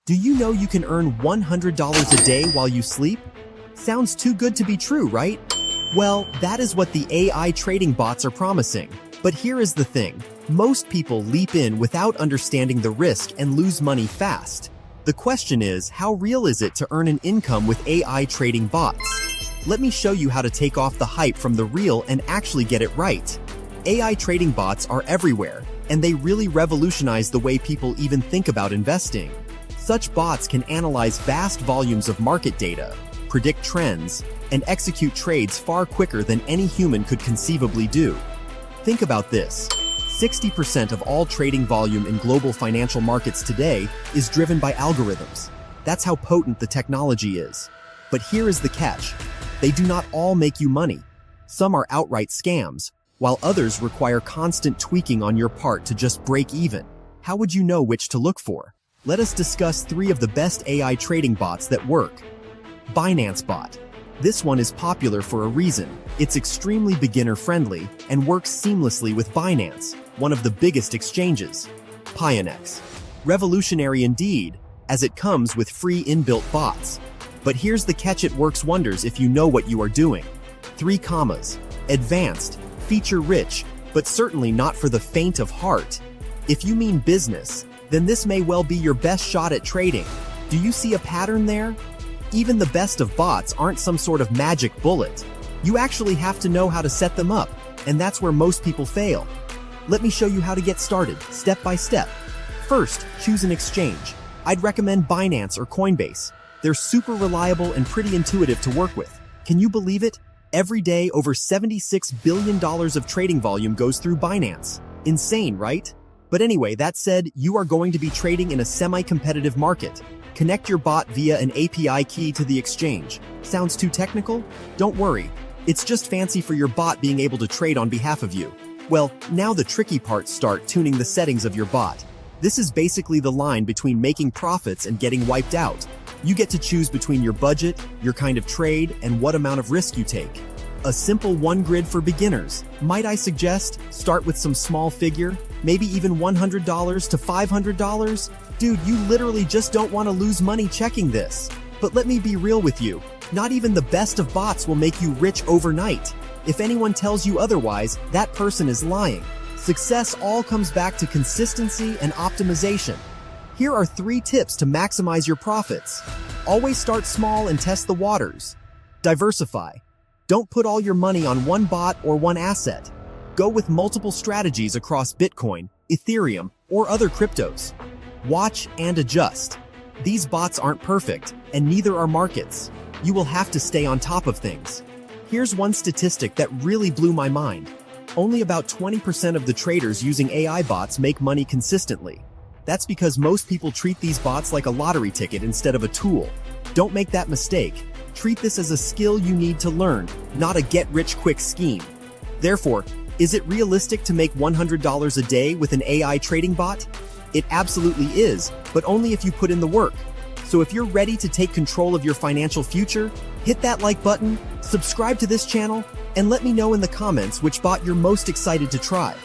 Do you know you can earn $100 a day while you sleep? Sounds too good to be true, right? Well, that is what the AI trading bots are promising. But here is the thing. Most people leap in without understanding the risk and lose money fast. The question is, how real is it to earn an income with AI trading bots? Let me show you how to take off the hype from the real and actually get it right. AI trading bots are everywhere, and they really revolutionize the way people even think about investing. Such bots can analyze vast volumes of market data, predict trends, and execute trades far quicker than any human could conceivably do. Think about this. 60% of all trading volume in global financial markets today is driven by algorithms. That's how potent the technology is. But here is the catch. They do not all make you money. Some are outright scams, while others require constant tweaking on your part to just break even. How would you know which to look for? Let us discuss 3 of the best AI trading bots that work. Binance Bot. This one is popular for a reason. It's extremely beginner-friendly and works seamlessly with Binance, one of the biggest exchanges. Pionex. Revolutionary indeed, as it comes with free inbuilt bots. But here's the catch: it works wonders if you know what you are doing. 3 commas. Advanced, feature-rich, but certainly not for the faint of heart. If you mean business, then this may well be your best shot at trading. Do you see a pattern there? Even the best of bots aren't some sort of magic bullet. You actually have to know how to set them up, and that's where most people fail. Let me show you how to get started, step by step. First, choose an exchange. I'd recommend Binance or Coinbase. They're super reliable and pretty intuitive to work with. Can you believe it? Every day, over $76 billion of trading volume goes through Binance. Insane, right? But anyway, that said, you are going to be trading in a semi-competitive market. Connect your bot via an API key to the exchange. Sounds too technical? Don't worry. It's just fancy for your bot being able to trade on behalf of you. Well, now the tricky parts start: tuning the settings of your bot. This is basically the line between making profits and getting wiped out. You get to choose between your budget, your kind of trade, and what amount of risk you take. A simple one grid for beginners. Might I suggest, start with some small figure, maybe even $100 to $500? Dude, you literally just don't want to lose money checking this. But let me be real with you. Not even the best of bots will make you rich overnight. If anyone tells you otherwise, that person is lying. Success all comes back to consistency and optimization. Here are 3 tips to maximize your profits. Always start small and test the waters. Diversify. Don't put all your money on one bot or one asset. Go with multiple strategies across Bitcoin, Ethereum, or other cryptos. Watch and adjust. These bots aren't perfect, and neither are markets. You will have to stay on top of things. Here's one statistic that really blew my mind. Only about 20% of the traders using AI bots make money consistently. That's because most people treat these bots like a lottery ticket instead of a tool. Don't make that mistake. Treat this as a skill you need to learn, not a get-rich-quick scheme. Therefore, is it realistic to make $100 a day with an AI trading bot? It absolutely is, but only if you put in the work. So if you're ready to take control of your financial future, hit that like button, subscribe to this channel, and let me know in the comments which bot you're most excited to try.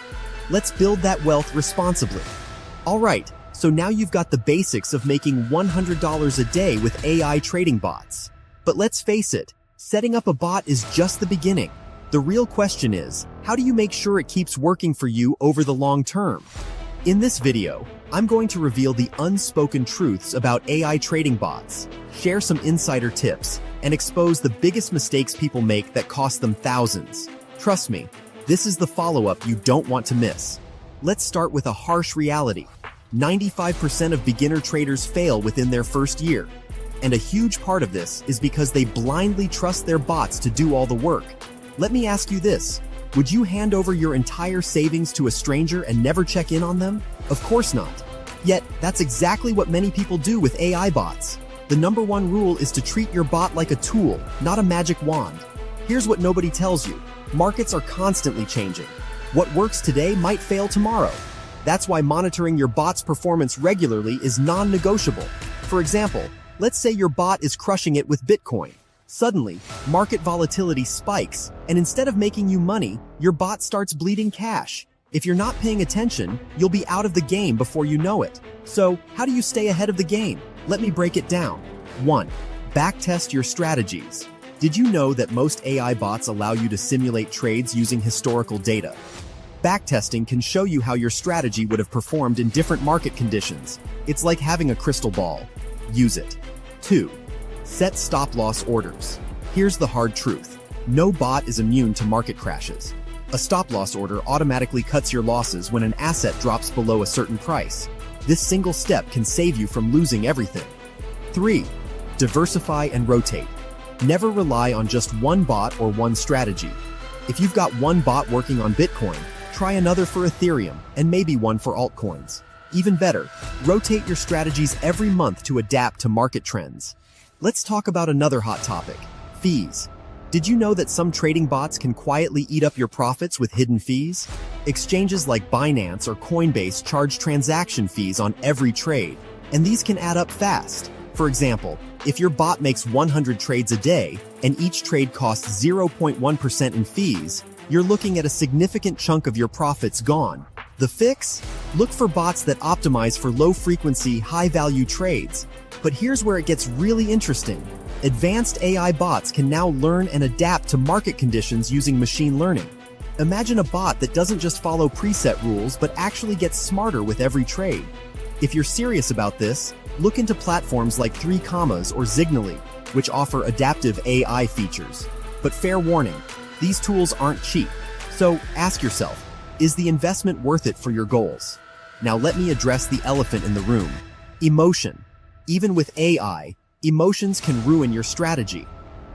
Let's build that wealth responsibly. Alright, so now you've got the basics of making $100 a day with AI trading bots. But let's face it, setting up a bot is just the beginning. The real question is, how do you make sure it keeps working for you over the long term? In this video, I'm going to reveal the unspoken truths about AI trading bots, share some insider tips, and expose the biggest mistakes people make that cost them thousands. Trust me, this is the follow-up you don't want to miss. Let's start with a harsh reality. 95% of beginner traders fail within their first year. And a huge part of this is because they blindly trust their bots to do all the work. Let me ask you this. Would you hand over your entire savings to a stranger and never check in on them? Of course not. Yet, that's exactly what many people do with AI bots. The #1 rule is to treat your bot like a tool, not a magic wand. Here's what nobody tells you. Markets are constantly changing. What works today might fail tomorrow. That's why monitoring your bot's performance regularly is non-negotiable. For example, let's say your bot is crushing it with Bitcoin. Suddenly, market volatility spikes, and instead of making you money, your bot starts bleeding cash. If you're not paying attention, you'll be out of the game before you know it. So, how do you stay ahead of the game? Let me break it down. 1. Backtest your strategies. Did you know that most AI bots allow you to simulate trades using historical data? Backtesting can show you how your strategy would have performed in different market conditions. It's like having a crystal ball. Use it. 2. Set stop-loss orders. Here's the hard truth. No bot is immune to market crashes. A stop-loss order automatically cuts your losses when an asset drops below a certain price. This single step can save you from losing everything. 3. Diversify and rotate. Never rely on just one bot or one strategy. If you've got one bot working on Bitcoin, try another for Ethereum and maybe one for altcoins. Even better, rotate your strategies every month to adapt to market trends. Let's talk about another hot topic: fees. Did you know that some trading bots can quietly eat up your profits with hidden fees? Exchanges like Binance or Coinbase charge transaction fees on every trade, and these can add up fast. For example, if your bot makes 100 trades a day and each trade costs 0.1% in fees, you're looking at a significant chunk of your profits gone. The fix? Look for bots that optimize for low-frequency, high-value trades. But here's where it gets really interesting. Advanced AI bots can now learn and adapt to market conditions using machine learning. Imagine a bot that doesn't just follow preset rules but actually gets smarter with every trade. If you're serious about this, look into platforms like 3 Commas or Zignally, which offer adaptive AI features. But fair warning, these tools aren't cheap. So ask yourself, is the investment worth it for your goals? Now let me address the elephant in the room: emotion. Even with AI, emotions can ruin your strategy.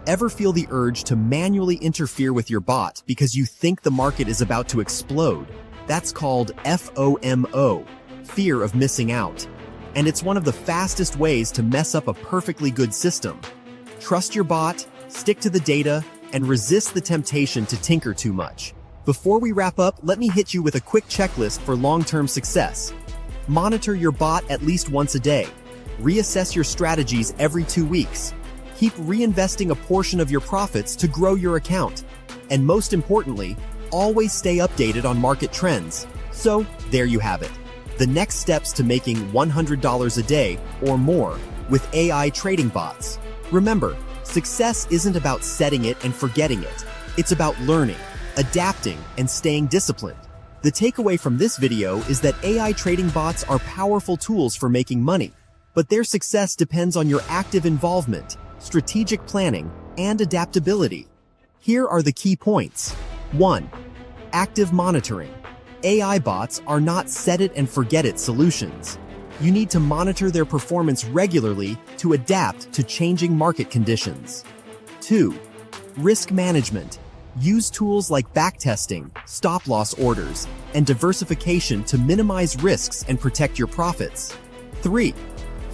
Ever feel the urge to manually interfere with your bot because you think the market is about to explode? That's called FOMO, fear of missing out. And it's one of the fastest ways to mess up a perfectly good system. Trust your bot, stick to the data, and resist the temptation to tinker too much. Before we wrap up, let me hit you with a quick checklist for long-term success. Monitor your bot at least once a day. Reassess your strategies every 2 weeks. Keep reinvesting a portion of your profits to grow your account. And most importantly, always stay updated on market trends. So, there you have it. The next steps to making $100 a day or more with AI trading bots. Remember, success isn't about setting it and forgetting it. It's about learning, adapting, and staying disciplined. The takeaway from this video is that AI trading bots are powerful tools for making money, but their success depends on your active involvement, strategic planning, and adaptability. Here are the key points. 1. Active monitoring. AI bots are not set-it-and-forget-it solutions. You need to monitor their performance regularly to adapt to changing market conditions. 2. Risk management. Use tools like backtesting, stop-loss orders, and diversification to minimize risks and protect your profits. 3.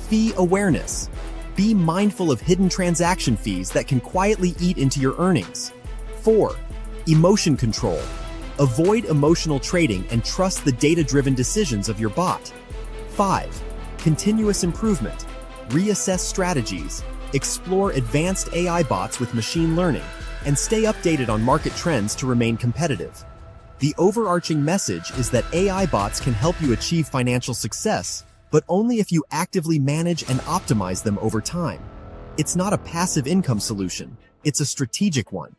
Fee awareness. Be mindful of hidden transaction fees that can quietly eat into your earnings. 4. Emotion control. Avoid emotional trading and trust the data-driven decisions of your bot. 5. Continuous improvement. Reassess strategies, explore advanced AI bots with machine learning, and stay updated on market trends to remain competitive. The overarching message is that AI bots can help you achieve financial success, but only if you actively manage and optimize them over time. It's not a passive income solution, it's a strategic one.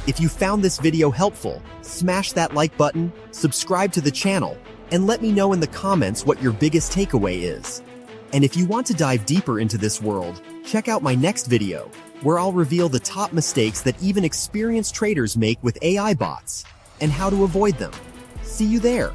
If you found this video helpful, smash that like button, subscribe to the channel, and let me know in the comments what your biggest takeaway is. And if you want to dive deeper into this world, check out my next video, where I'll reveal the top mistakes that even experienced traders make with AI bots, and how to avoid them. See you there!